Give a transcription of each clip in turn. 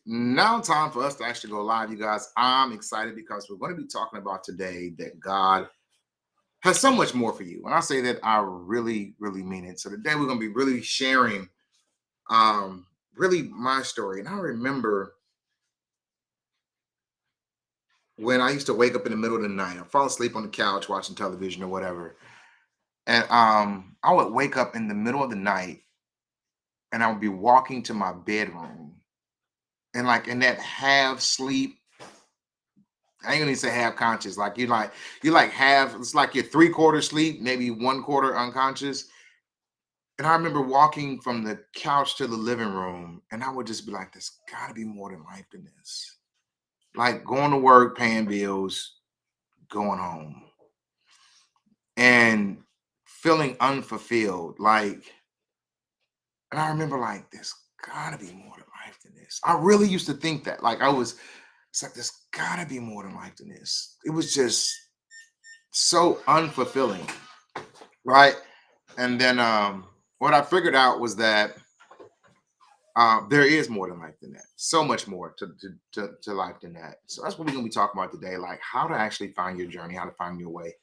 Now, time for us to actually go live, you guys. I'm excited because we're going to be talking about today that God has so much more for you. When I say that, I really, really mean it. So today we're going to be really sharing, um, really my story. And I remember when I used to wake up in the middle of the night, I fall asleep on the couch watching television or whatever, and I would wake up in the middle of the night, and I would be walking to my bedroom, and like in that half sleep I ain't gonna say half conscious. Like you like half. It's like you're three-quarter sleep, maybe one quarter unconscious. And I remember walking from the couch to the living room, and I would just be like, "There's got to be more than life than this." Like going to work, paying bills, going home, and feeling unfulfilled. And I remember like, "There's got to be more to life than this." I really used to think that. It's like, "There's got to be more than life than this." It was just so unfulfilling, right? And then what I figured out was that there is more than life than that. So much more to life than that. So that's what we're gonna be talking about today, like how to actually find your journey, how to find your way.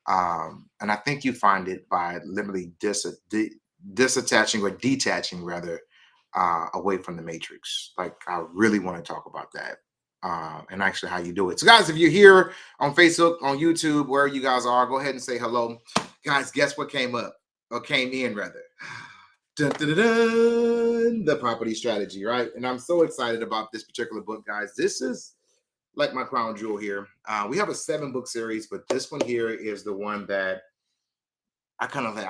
And I think you find it by literally disattaching or detaching rather away from the matrix. Like I really want to talk about that. And actually how you do it. So guys, if you're here on Facebook, on YouTube, wherever you guys are, go ahead and say hello. Guys, guess what came up? Or came in rather. Dun, dun, dun, dun, the property strategy, right? And I'm so excited about this particular book, guys. This is like my crown jewel here. We have a 7-book series, but this one here is the one that I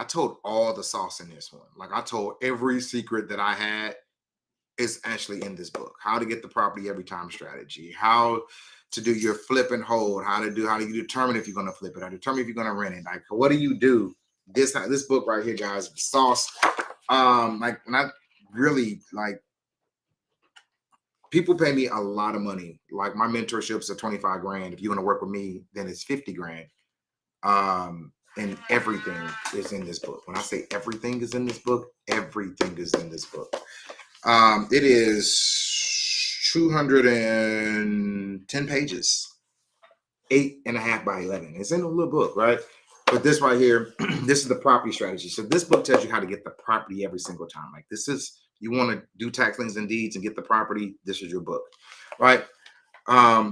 told all the sauce in this one. Like I told every secret that I had is actually in this book. How to get the property every time strategy, how to do your flip and hold, how do you determine if you're going to flip it, how to determine if you're going to rent it. Like what do you do? This book right here, guys, sauce. Like not really like people pay me a lot of money. Like my mentorships are 25 grand. If you want to work with me, then it's 50 grand. And everything is in this book. When I say everything is in this book, everything is in this book. It is 210 pages, 8.5 by 11. It's in a little book, right? But this right here, this is the property strategy. So this book tells you how to get the property every single time. Like this is, you want to do tax liens and deeds and get the property, this is your book, right?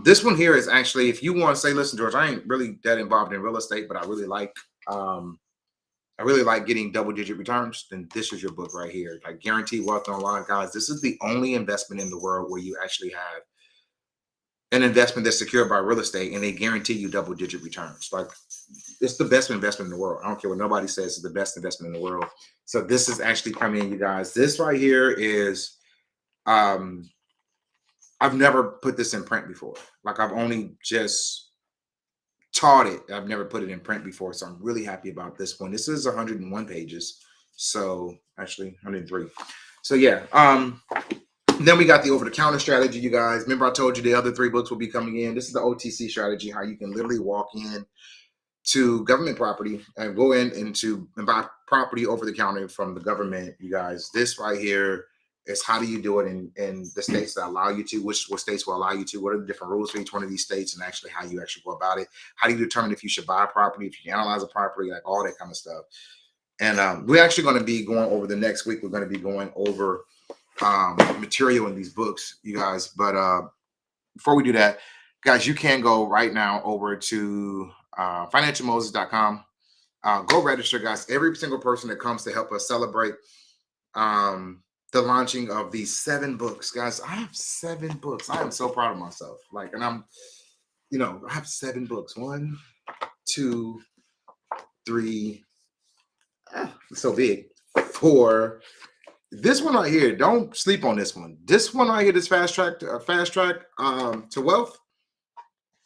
This one here is actually, if you want to say, listen, George, I ain't really that involved in real estate, but um, I really like getting double-digit returns, then this is your book right here. Like Guaranteed Wealth Online, guys. This is the only investment in the world where you actually have an investment that's secured by real estate and they guarantee you double-digit returns. Like it's the best investment in the world. I don't care what nobody says, it's the best investment in the world. So this is actually coming in, you guys. This right here is um I've never put this in print before. Like I've only just taught it. I've never put it in print before. So I'm really happy about this one. This is 101 pages. So actually 103. So yeah. Then we got the over the counter strategy, you guys. Remember I told you the other 3 books will be coming in. This is the OTC strategy, how you can literally walk in to government property and go in and buy property over the counter from the government, you guys. This right here is how do you do it in the states that allow you to, what states will allow you to, what are the different rules for each one of these states, and actually how you actually go about it. How do you determine if you should buy a property, if you analyze a property, like all that kind of stuff. And we're actually going to be going over the next week. We're going to be going over material in these books, you guys. But before we do that, guys, you can go right now over to financialmoses.com. Go register, guys. Every single person that comes to help us celebrate the launching of these 7 books, guys. I have 7 books. I am so proud of myself. Like, and I have 7 books. 1, 2, 3. It's so big. 4. This one right here, don't sleep on this one. This one right here, this fast track to wealth.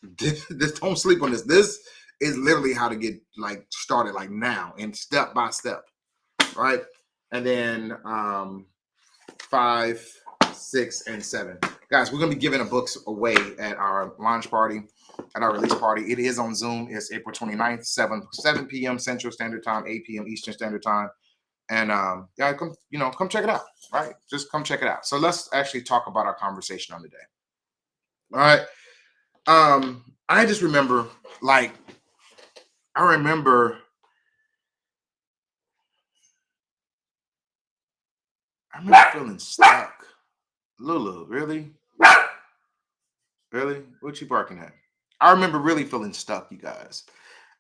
This don't sleep on this. This is literally how to get like started like now and step by step, right? And then 5, 6, and 7. Guys, we're gonna be giving the books away at our launch party, at our release party. It is on Zoom. It's April 29th, 7 p.m. Central Standard Time, 8 p.m. Eastern Standard Time. And yeah, come, come check it out, right? Just come check it out. So let's actually talk about our conversation on the day. All right. I just remember, like, I remember, I remember feeling stuck. Lulu, really? Really? What you barking at? I remember really feeling stuck, you guys.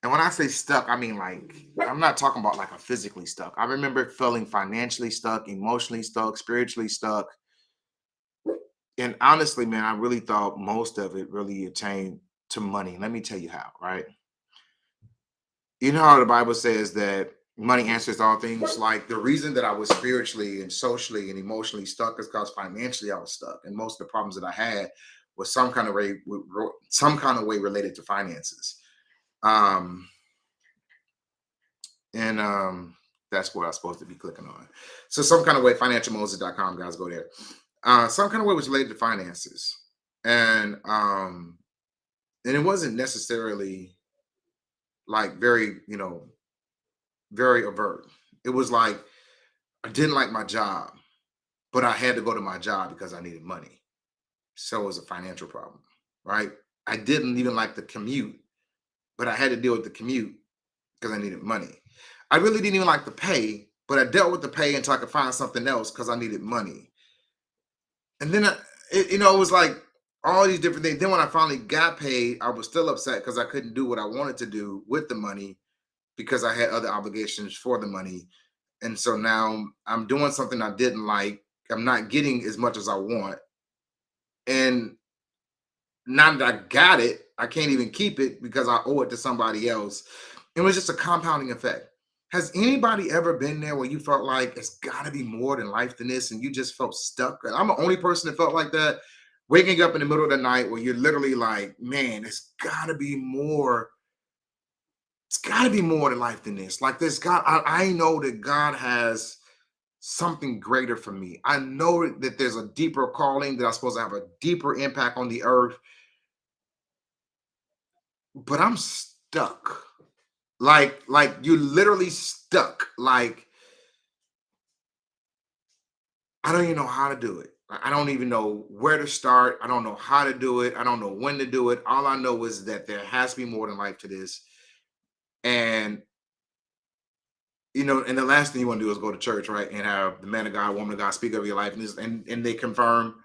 And when I say stuck, I mean, like, I'm not talking about like a physically stuck. I remember feeling financially stuck, emotionally stuck, spiritually stuck. And honestly, man, I really thought most of it really attained to money. Let me tell you how, right? You know how the Bible says that money answers all things? Like, the reason that I was spiritually and socially and emotionally stuck is because financially I was stuck. And most of the problems that I had was some kind of way related to finances. Um, and That's what I was supposed to be clicking on. So some kind of way, financialmoses.com, guys, go there. Some kind of way was related to finances. And and it wasn't necessarily like very, very overt. It was like I didn't like my job, but I had to go to my job because I needed money. So it was a financial problem, right? I didn't even like the commute, but I had to deal with the commute because I needed money. I really didn't even like the pay, but I dealt with the pay until I could find something else because I needed money. And then, it was like all these different things. Then when I finally got paid, I was still upset because I couldn't do what I wanted to do with the money because I had other obligations for the money. And so now I'm doing something I didn't like. I'm not getting as much as I want. And now that I got it, I can't even keep it because I owe it to somebody else. It was just a compounding effect. Has anybody ever been there where you felt like it's got to be more than life than this and you just felt stuck? And I'm the only person that felt like that. Waking up in the middle of the night where you're literally like, man, it's got to be more. It's got to be more than life than this. Like, this God, I know that God has something greater for me. I know that there's a deeper calling, that I'm supposed to have a deeper impact on the earth, but I'm stuck. Like you're literally stuck. Like, I don't even know how to do it. I don't even know where to start. I don't know how to do it. I don't know when to do it. All I know is that there has to be more than life to this. And and the last thing you want to do is go to church, right? And have the man of God, woman of God speak over your life, and they confirm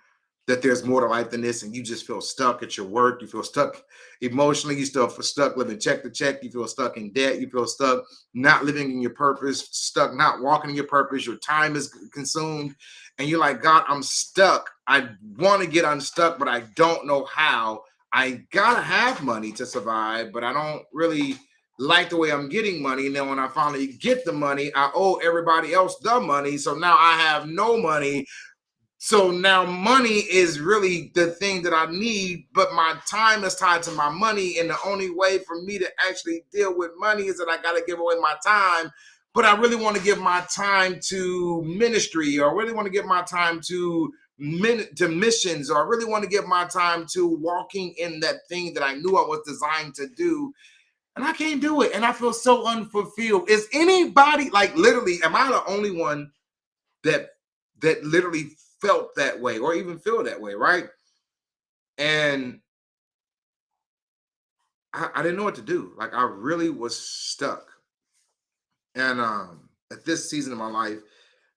that there's more to life than this, and you just feel stuck at your work. You feel stuck emotionally. You still feel stuck living check to check. You feel stuck in debt. You feel stuck not living in your purpose, stuck not walking in your purpose. Your time is consumed, and you're like, God, I'm stuck. I want to get unstuck, but I don't know how. I gotta have money to survive, but I don't really like the way I'm getting money. And then when I finally get the money, I owe everybody else the money. So now I have no money. So now money is really the thing that I need, but my time is tied to my money. And the only way for me to actually deal with money is that I got to give away my time. But I really want to give my time to ministry, or I really want to give my time to missions, or I really want to give my time to walking in that thing that I knew I was designed to do, and I can't do it. And I feel so unfulfilled. Is anybody, like, literally, am I the only one that literally felt that way or even feel that way, right? And I didn't know what to do. Like, I really was stuck. And at this season of my life,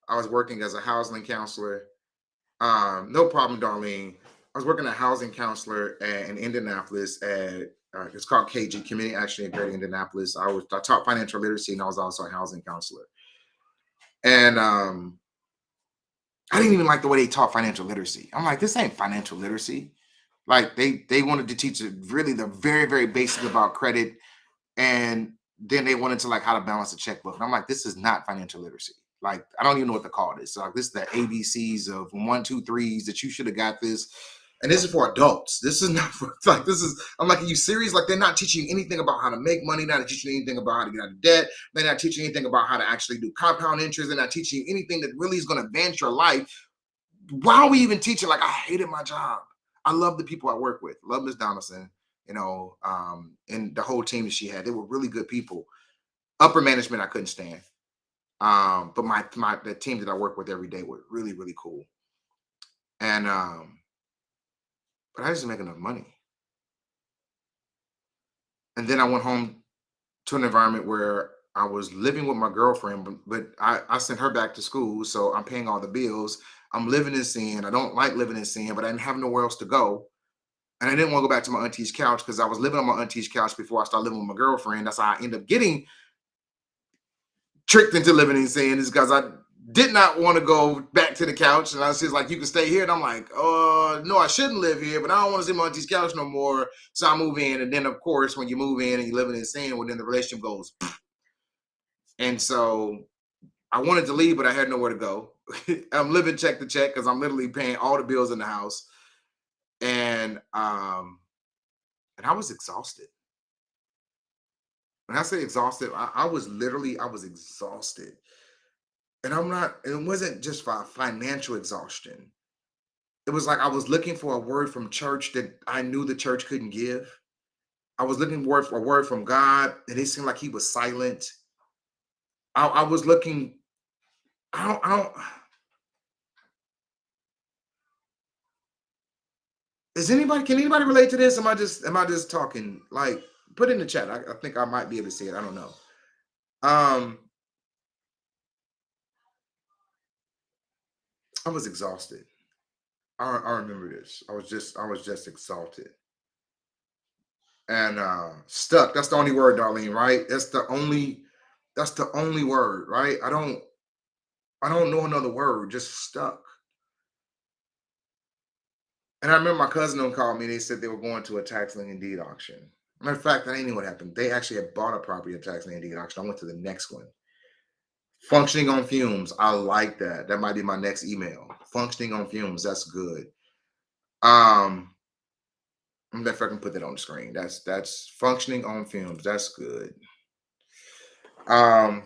I was working as a housing counselor. No problem, Darlene. I was working as a housing counselor in Indianapolis at it's called KG, Community Action in Greater Indianapolis. I taught financial literacy, and I was also a housing counselor. And I didn't even like the way they taught financial literacy. I'm like, this ain't financial literacy. Like, they wanted to teach really the very, very basic about credit, and then they wanted to, like, how to balance a checkbook. And I'm like, this is not financial literacy. Like, I don't even know what to call this. So, like, this is the ABCs of one, two, threes that you should have got this. And this is for adults. This is not for, like, this is, I'm like, are you serious? Like, they're not teaching you anything about how to make money. They're not teaching you anything about how to get out of debt. They're not teaching you anything about how to actually do compound interest. They're not teaching you anything that really is going to advance your life. Why are we even teaching? Like, I hated my job. I love the people I work with. Love Miss Donaldson, and the whole team that she had. They were really good people. Upper management, I couldn't stand. But my the team that I work with every day were really, really cool. And but I just didn't make enough money. And then I went home to an environment where I was living with my girlfriend, but I sent her back to school, so I'm paying all the bills. I'm living in sin. I don't like living in sin, but I didn't have nowhere else to go. And I didn't want to go back to my auntie's couch because I was living on my auntie's couch before I started living with my girlfriend. That's how I ended up getting tricked into living in sin, is because I did not want to go back to the couch. And I was just like, you can stay here. And I'm like, no, I shouldn't live here, but I don't want to sit on my auntie's couch no more. So I move in. And then, of course, when you move in and you're living in sin, well, then the relationship goes. And so I wanted to leave, but I had nowhere to go. I'm living check to check because I'm literally paying all the bills in the house. And I was exhausted. When I say exhausted, I was exhausted. And it wasn't just for financial exhaustion. It was like I was looking for a word from church that I knew the church couldn't give. I was looking for a word from God, and it seemed like he was silent. I was looking, I don't, can anybody relate to this? Am I just talking? Like, put it in the chat. I think I might be able to see it. I don't know. Um, I was exhausted. I remember this. I was just exhausted and stuck. That's the only word, Darlene, right? That's the only word, right? I don't know another word, just stuck. And I remember my cousin them called me, they said they were going to a tax lien deed auction. Matter of fact, that ain't even what happened. They actually had bought a property at tax lien deed auction. I went to the next one. Functioning on fumes. I like that. That might be my next email. Functioning on fumes. That's good. Um, I'm if I can put that on the screen. That's functioning on fumes. That's good. Um,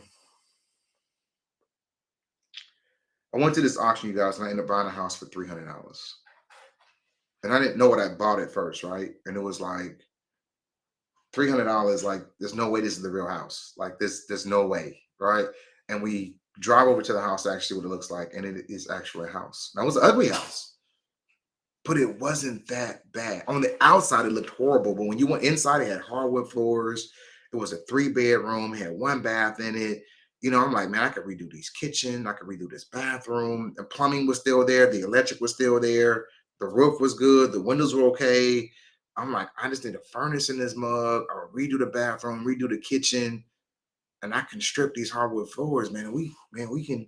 I went to this auction, you guys, and I ended up buying a house for $300. And I didn't know what I bought at first, right? And it was like $300. Like, there's no way this is the real house. Like there's no way, right? And we drive over to the house, actually, what it looks like, and it is actually a house. Now, it was an ugly house, but it wasn't that bad. On the outside, it looked horrible, but when you went inside, it had hardwood floors. It was a 3 bedroom, it had 1 bath in it. I'm like, man, I could redo this kitchen, I could redo this bathroom. The plumbing was still there, the electric was still there, the roof was good, the windows were okay. I'm like, I just need a furnace in this mug, or redo the bathroom, redo the kitchen, and I can strip these hardwood floors, man. We can.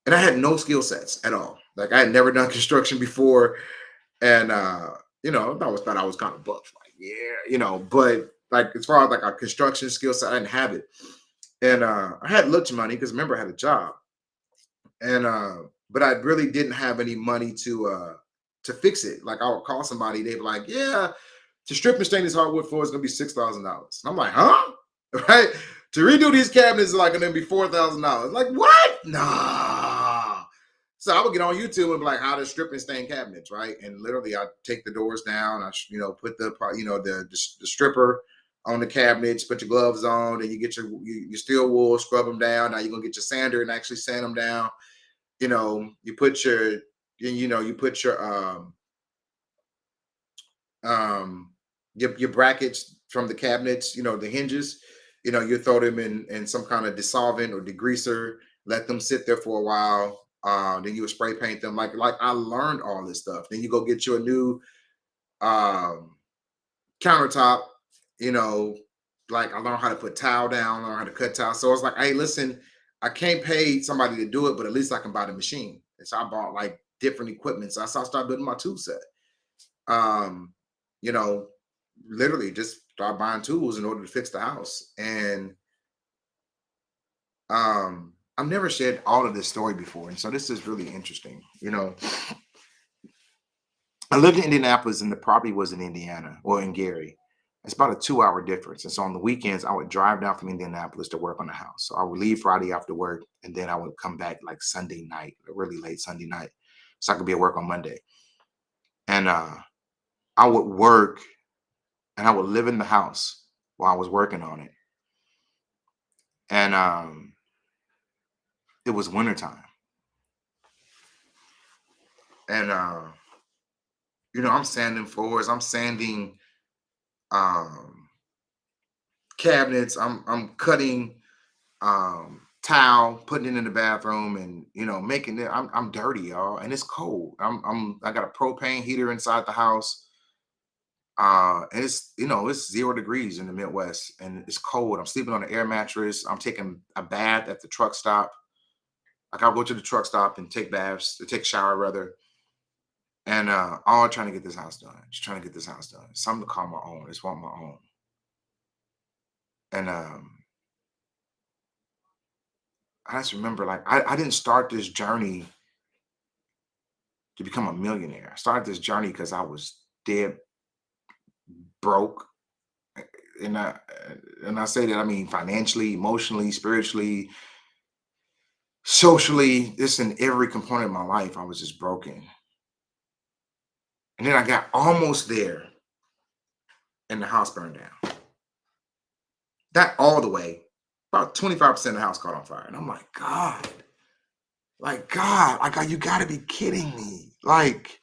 And I had no skill sets at all. Like, I had never done construction before, and I always thought I was kind of buff, like, yeah, but like, as far as like a construction skill set, I didn't have it. And I had lunch money because, remember, I had a job. And but I really didn't have any money to fix it. Like, I would call somebody, they'd be like, yeah, to strip and stain this hardwood floor is gonna be $6,000. I'm like, huh? Right? To redo these cabinets is like gonna be $4,000. Like, what? Nah. So I would get on YouTube and be like, how to strip and stain cabinets, right? And literally, I take the doors down, put the stripper on the cabinets, put your gloves on, then you get your steel wool, scrub them down. Now you're gonna get your sander and actually sand them down. You put um your brackets from the cabinets, the hinges, you throw them in some kind of dissolvent or degreaser, let them sit there for a while. Then you would spray paint them. Like I learned all this stuff. Then you go get you a new um countertop, you know, like I learned how to put tile down, learn how to cut tile. So I was like, hey, listen, I can't pay somebody to do it, but at least I can buy the machine. And so I bought like different equipment. So I started building my tool set. Um, you know, Literally just start buying tools in order to fix the house. And I've never shared all of this story before. And so this is really interesting. I lived in Indianapolis and the property was in Indiana or in Gary. It's about a 2 hour difference. And so on the weekends, I would drive down from Indianapolis to work on the house. So I would leave Friday after work and then I would come back like Sunday night, really late Sunday night. So I could be at work on Monday. And I would work and I would live in the house while I was working on it. And it was wintertime. And I'm sanding floors, I'm sanding um cabinets, I'm cutting towel, putting it in the bathroom, and making it. I'm dirty, y'all, and it's cold. I got a propane heater inside the house. And it's 0 degrees in the Midwest, and it's cold. I'm sleeping on an air mattress. I'm taking a bath at the truck stop. Like I'll go to the truck stop and take baths, to take a shower rather, and all trying to get this house done. Just trying to get this house done. Something to call my own. Just want my own. And I just remember, like, I didn't start this journey to become a millionaire. I started this journey because I was dead broke. And I say that, I mean, financially, emotionally, spiritually, socially, this in every component of my life, I was just broken. And then I got almost there, and the house burned down. Not all the way, about 25% of the house caught on fire. And I'm like, God, you gotta be kidding me. Like,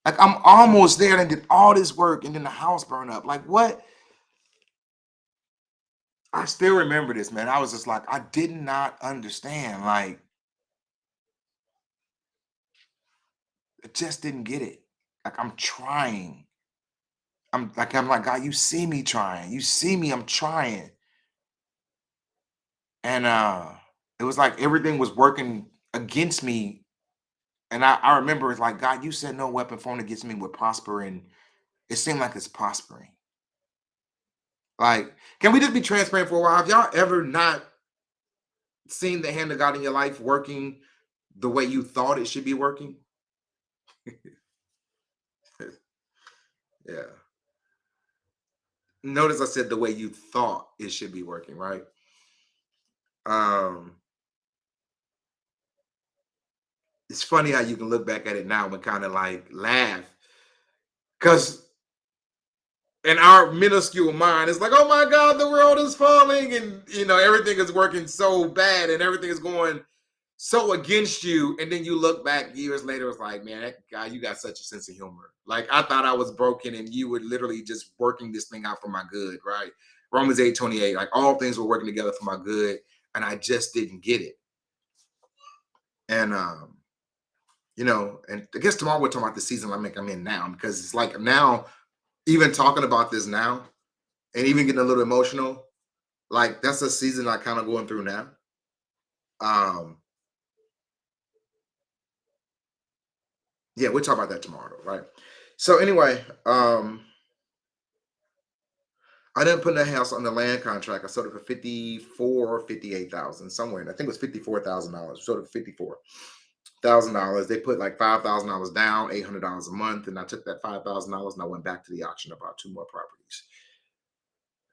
like I'm almost there and did all this work, and then the house burned up. Like, what? I still remember this, man. I was just like, I did not understand. Like, I just didn't get it. Like, I'm trying. I'm like, God, you see me trying. You see me, I'm trying. And it was like everything was working against me. And I remember it's like, God, you said no weapon formed against me would prosper, and it seemed like it's prospering. Like, can we just be transparent for a while? Have y'all ever not seen the hand of God in your life working the way you thought it should be working? Yeah. Notice I said the way you thought it should be working, right? Um, it's funny how you can look back at it now and kind of like laugh. Because in our minuscule mind, it's like, oh my God, the world is falling, and everything is working so bad, and everything is going so against you. And then you look back years later, it's like, man, that guy, you got such a sense of humor. Like, I thought I was broken, and you were literally just working this thing out for my good, right? Romans 8:28, like all things were working together for my good, and I just didn't get it. And and I guess tomorrow we'll talk about the season I'm in now, because it's like now, even talking about this now and even getting a little emotional, like that's a season I kind of going through now. Um, yeah, we'll talk about that tomorrow, though, right? So anyway, I didn't put the house on the land contract. I sold it for 54 or 58,000 somewhere. I think it was $54,000. Sold it for $54,000. They put like $5,000 down, $800 a month, and I took that $5,000 and I went back to the auction about two more properties,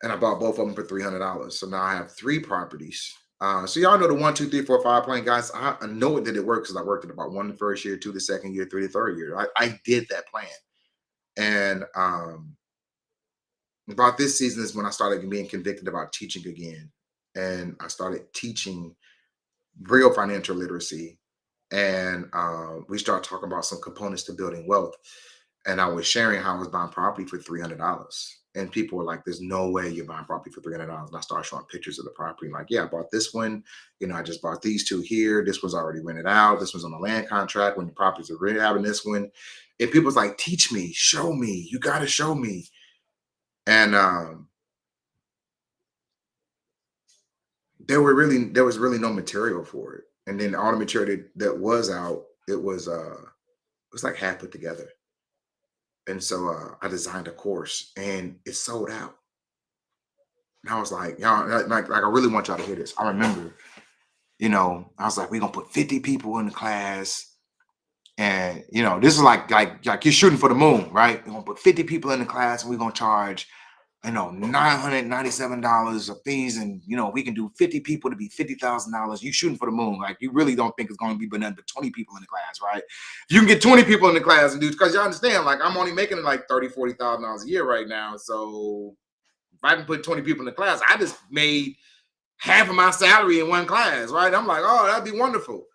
and I bought both of them for $300. So now I have three properties. So y'all know the 1, 2, 3, 4, 5 plan, guys. I know it that it works because I worked it about one the first year, two the second year, three the third year. I did that plan, and about this season is when I started being convicted about teaching again, and I started teaching real financial literacy, and we started talking about some components to building wealth. And I was sharing how I was buying property for $300. And people were like, there's no way you're buying property for $300. And I started showing pictures of the property. Like, yeah, I bought this one. I just bought these two here. This one's already rented out. This one's on a land contract. When the properties are rented out in this one. And people's like, teach me, show me. You got to show me. And there was really no material for it. And then all the material that was out, it was like half put together. And so I designed a course, and it sold out. And I was like, y'all, like I really want y'all to hear this. I remember, I was like, we're gonna put 50 people in the class. And this is like you're shooting for the moon, right? We're gonna put 50 people in the class, and we're gonna charge, $997 of fees. And we can do 50 people to be $50,000. You shooting for the moon. Like, you really don't think it's gonna be but nothing but 20 people in the class, right? If you can get 20 people in the class and do, because you understand, like, I'm only making like $30,000, $40,000 a year right now. So if I can put 20 people in the class, I just made half of my salary in one class, right? I'm like, oh, that'd be wonderful.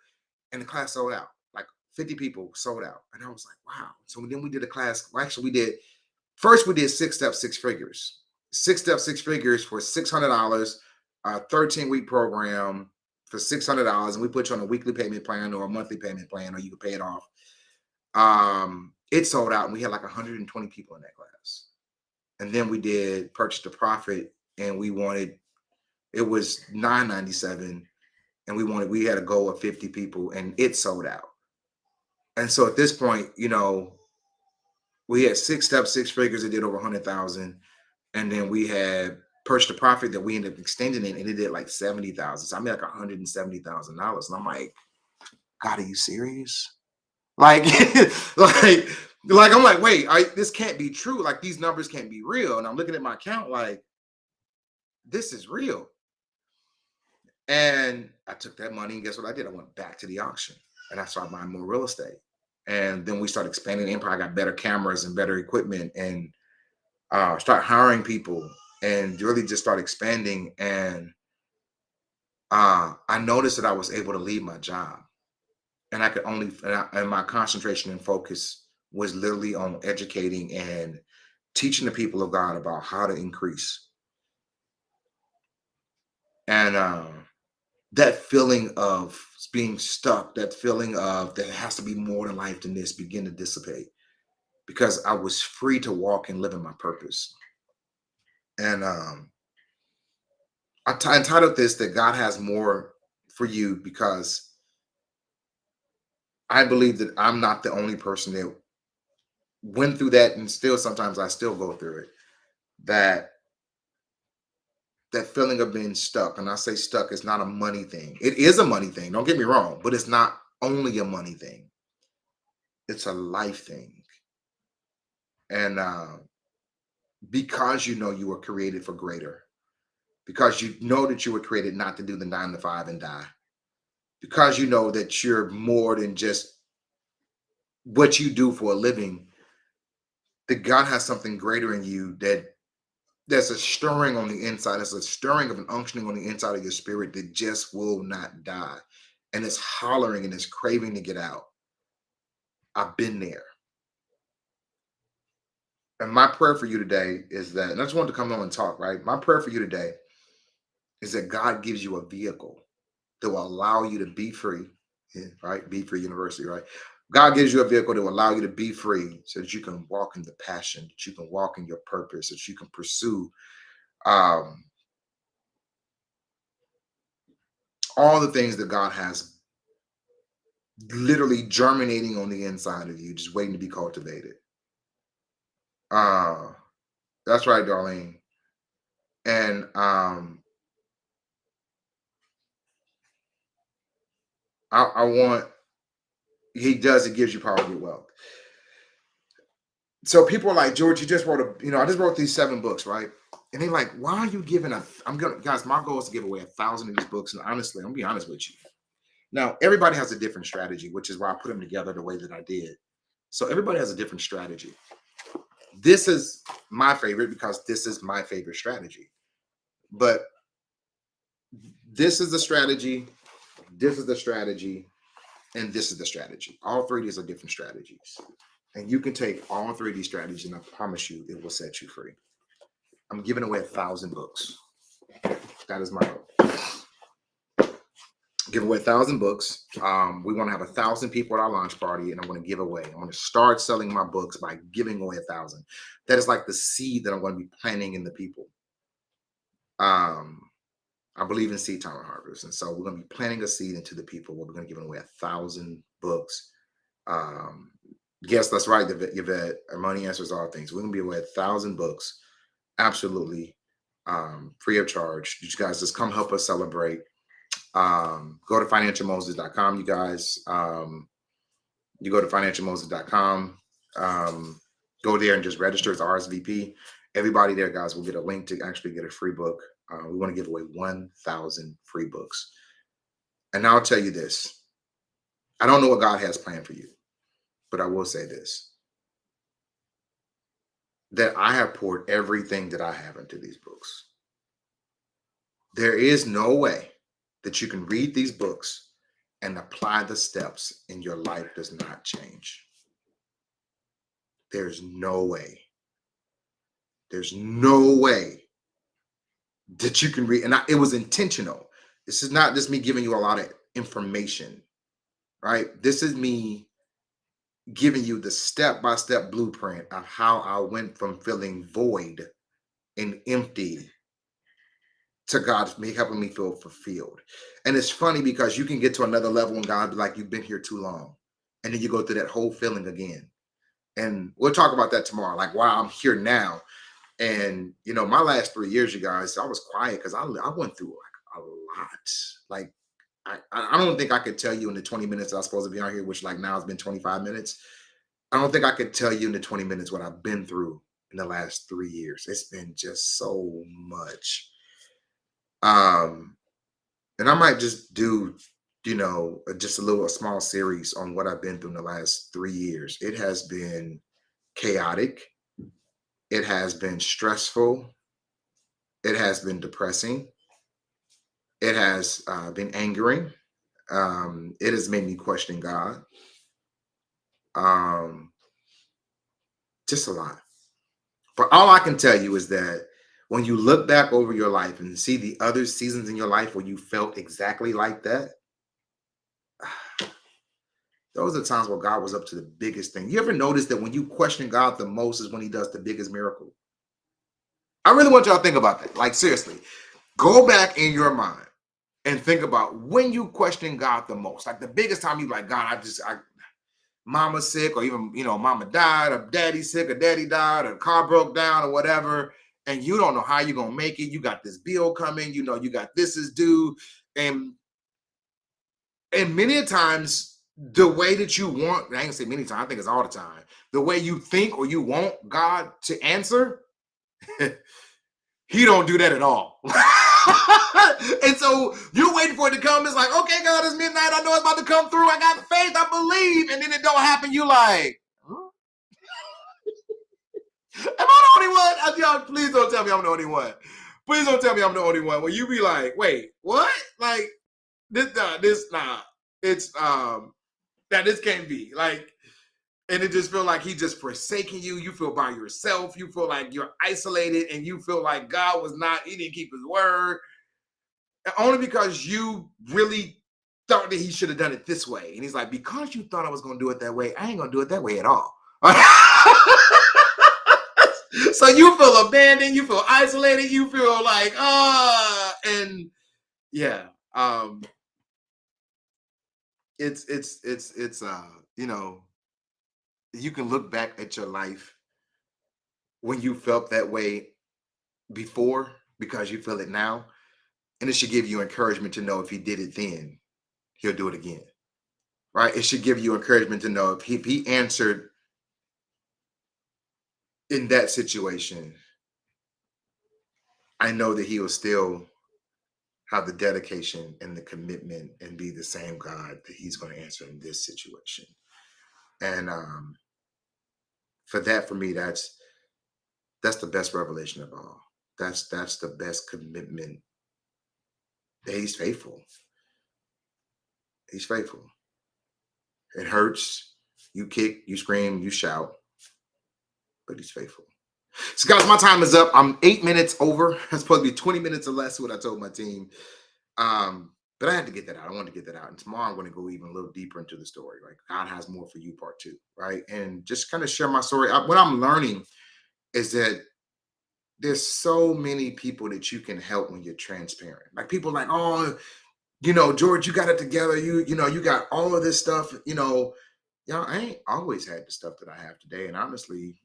And the class sold out. Like 50 people sold out. And I was like, wow. So then we did a class. Well, actually, we did 6 step, 6 figures. 6 step, 6 figures for $600, a 13-week program for $600. And we put you on a weekly payment plan or a monthly payment plan, or you could pay it off. It sold out and we had like 120 people in that class. And then we did purchase to profit, and it was $997, and we had a goal of 50 people, and it sold out. And so at this point, we had 6 step, 6 figures that did over 100,000. And then we had purchase to profit that we ended up extending it, and it did like 70,000. So I made like $170,000. And I'm like, God, are you serious? Like, like, I'm like, wait, this can't be true. Like, these numbers can't be real. And I'm looking at my account like, this is real. And I took that money, and guess what I did? I went back to the auction, and I started buying more real estate. And then we started expanding the empire. I got better cameras and better equipment, and start hiring people, and really just start expanding. And I noticed that I was able to leave my job, and I could only, and my concentration and focus was literally on educating and teaching the people of God about how to increase. And that feeling of being stuck, that feeling of there has to be more to life than this, began to dissipate, because I was free to walk and live in my purpose. And I entitled this that God has more for you, because I believe that I'm not the only person that went through that, and still sometimes I still go through it. That that feeling of being stuck, and I say stuck is not a money thing. It is a money thing. Don't get me wrong, but it's not only a money thing. It's a life thing. And because you were created for greater, because you know that you were created not to do the 9 to 5 and die, because you know that you're more than just what you do for a living, that God has something greater in you, there's a stirring on the inside. There's a stirring of an unctioning on the inside of your spirit that just will not die. And it's hollering and it's craving to get out. I've been there. And my prayer for you today is that, and I just wanted to come on and talk, right? My prayer for you today is that God gives you a vehicle that will allow you to be free, yeah, right? Be Free University, right? God gives you a vehicle that will allow you to be free, so that you can walk in the passion, that you can walk in your purpose, that you can pursue um, all the things that God has literally germinating on the inside of you, just waiting to be cultivated. Uh, that's right, Darlene. And I want, it gives you power to get wealth. So people are like, George, you just wrote I just wrote these 7 books, right? And they're like, why are you giving guys, my goal is to give away 1,000 of these books. And honestly, I'm gonna be honest with you. Now, everybody has a different strategy, which is why I put them together the way that I did. So everybody has a different strategy. This is my favorite because this is my favorite strategy. But this is the strategy, this is the strategy, and this is the strategy. All 3 of these are different strategies. And you can take all 3 of these strategies, and I promise you it will set you free. I'm giving away 1,000 books. That is my goal. Give away 1,000 books. We want to have 1,000 people at our launch party, and I'm going to give away. I'm going to start selling my books by giving away 1,000. That is like the seed that I'm going to be planting in the people. I believe in seed time and harvest, and so we're going to be planting a seed into the people. Where we're going to give away 1,000 books. Yes, that's right, Yvette. Money answers all things. We're going to be away 1,000 books, absolutely free of charge. You guys just come help us celebrate. Go to financialmoses.com, you guys. You go to financialmoses.com, go there and just register as RSVP. Everybody there, guys, will get a link to actually get a free book. We want to give away 1,000 free books. And I'll tell you this. I don't know what God has planned for you, but I will say this, that I have poured everything that I have into these books. There is no way that you can read these books and apply the steps and your life does not change. There's no way. There's no way that you can read. And it was intentional. This is not just me giving you a lot of information, right? This is me giving you the step-by-step blueprint of how I went from feeling void and empty to God me helping me feel fulfilled. And it's funny because you can get to another level and God be like, you've been here too long. And then you go through that whole feeling again. And we'll talk about that tomorrow, like why I'm here now. And my last 3 years, you guys, I was quiet because I went through like a lot. Like I don't think I could tell you in the 20 minutes that I was supposed to be on here, which like now it's been 25 minutes. I don't think I could tell you in the 20 minutes what I've been through in the last 3 years. It's been just so much. Um, and I might just do, just a small series on what I've been through in the last 3 years. It has been chaotic. It has been stressful. It has been depressing. It has been angering. It has made me question God. Um, just a lot. But all I can tell you is that when you look back over your life and see the other seasons in your life where you felt exactly like that, those are times where God was up to the biggest thing. You ever notice that when you question God the most is when he does the biggest miracle? I really want y'all to think about that. Like, seriously, go back in your mind and think about when you question God the most. Like the biggest time you like, God, mama's sick, or even, mama died, or daddy's sick, or daddy died, or car broke down, or whatever. And you don't know how you're going to make it. You got this bill coming, you got this is due. And many times, the way that you want, I ain't gonna say many times, I think it's all the time, the way you think or you want God to answer, he don't do that at all. And so you're waiting for it to come. It's like, okay, God, it's midnight. I know it's about to come through. I got faith. I believe. And then it don't happen. You like, huh? Am I the only one? Y'all, please don't tell me I'm the only one. Please don't tell me I'm the only one. When you be like, wait, what? Like it's that this can't be like, and it just feel like he just forsaken you. You feel by yourself. You feel like you're isolated, and you feel like God he didn't keep his word. And only because you really thought that he should have done it this way. And he's like, because you thought I was going to do it that way, I ain't going to do it that way at all. So you feel abandoned, you feel isolated, you feel like, and yeah, it's you can look back at your life when you felt that way before because you feel it now, and it should give you encouragement to know if he did it then, he'll do it again, right? It should give you encouragement to know if he answered in that situation, I know that he will still have the dedication and the commitment and be the same God that he's going to answer in this situation. And for me, that's the best revelation of all. That's the best commitment that he's faithful. He's faithful. It hurts. You kick, you scream, you shout, but he's faithful. So, guys, my time is up. I'm 8 minutes over. It's supposed to be 20 minutes or less, what I told my team. But I had to get that out. I wanted to get that out. And tomorrow I'm going to go even a little deeper into the story. Like God has more for you, part two, right? And just kind of share my story. What I'm learning is that there's so many people that you can help when you're transparent. Like people like, oh, George, you got it together. You got all of this stuff. I ain't always had the stuff that I have today. And honestly,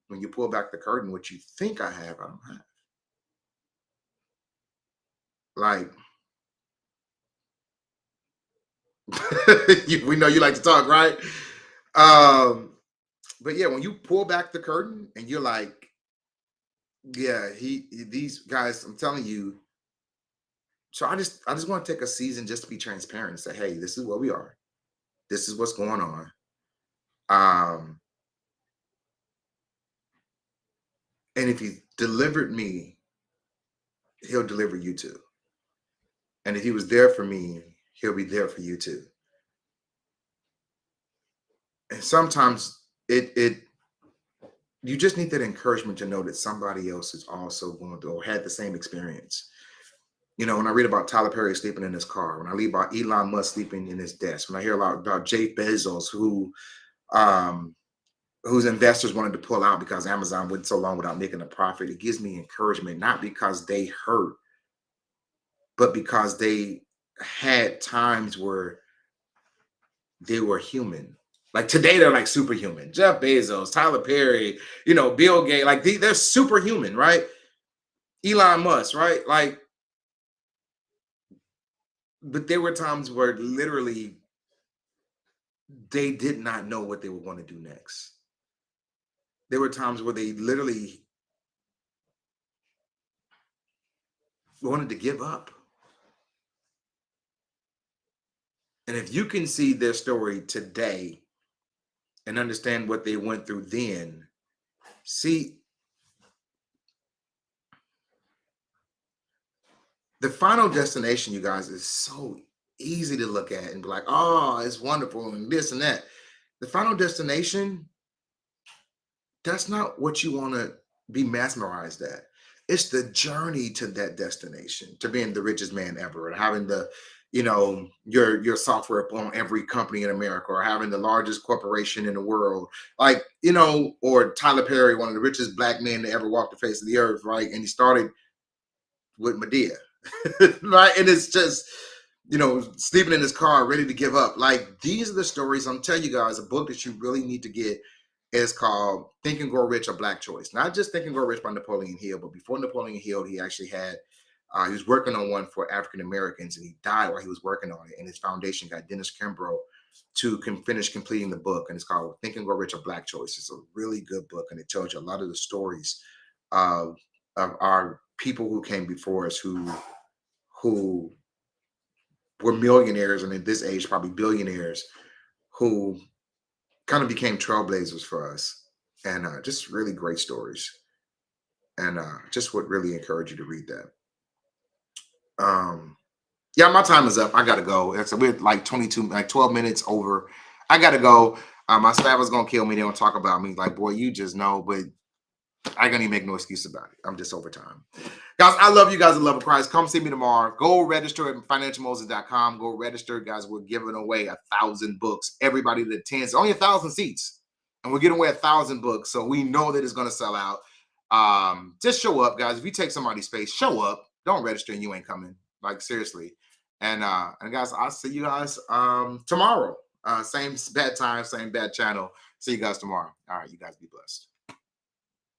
when you pull back the curtain, what you think I have, I don't have. Like, we know you like to talk, right? Um, but yeah, when you pull back the curtain and you're like, yeah, these guys, I'm telling you. So I just want to take a season just to be transparent and say, hey, this is where we are. This is what's going on. Um, and if he delivered me, he'll deliver you too. And if he was there for me, he'll be there for you too. And sometimes it you just need that encouragement to know that somebody else is also going through or had the same experience. When I read about Tyler Perry sleeping in his car, when I read about Elon Musk sleeping in his desk, when I hear a lot about Jeff Bezos, um, whose investors wanted to pull out because Amazon went so long without making a profit, it gives me encouragement, not because they hurt, but because they had times where they were human. Like today, they're like superhuman. Jeff Bezos, Tyler Perry, Bill Gates, like they're superhuman, right? Elon Musk, right? Like, but there were times where literally they did not know what they were going to do next. There were times where they literally wanted to give up. And if you can see their story today and understand what they went through then, see, the final destination, you guys, is so easy to look at and be like, oh, it's wonderful and this and that. The final destination, that's not what you want to be mesmerized at. It's the journey to that destination, to being the richest man ever, and having your software on every company in America, or having the largest corporation in the world, like or Tyler Perry, one of the richest black men to ever walk the face of the earth, right? And he started with Medea, right? And it's just sleeping in his car, ready to give up. Like these are the stories. I'm telling you guys, a book that you really need to get is called Think and Grow Rich: A Black Choice. Not just Think and Grow Rich by Napoleon Hill, but before Napoleon Hill, he actually had he was working on one for African Americans, and he died while he was working on it. And his foundation got Dennis Kimbrough to finish completing the book, and it's called Think and Grow Rich: A Black Choice. It's a really good book, and it tells you a lot of the stories of our people who came before us, who were millionaires, and at this age probably billionaires, who kind of became trailblazers for us, and just really great stories, and just would really encourage you to read that. Yeah, my time is up. I gotta go. We're like 22, like 12 minutes over. I gotta go. My staff was gonna kill me. They don't talk about me. Like, boy, you just know, but I ain't gonna make no excuse about it. I'm just over time. Guys, I love you guys. I love Christ. Come see me tomorrow. Go register at financialmoses.com. Go register, guys. We're giving away 1,000 books. Everybody that attends, only 1,000 seats. And we're giving away 1,000 books. So we know that it's going to sell out. Just show up, guys. If you take somebody's space, show up. Don't register and you ain't coming. Like, seriously. And guys, I'll see you guys tomorrow. Same bad time, same bad channel. See you guys tomorrow. All right, you guys be blessed.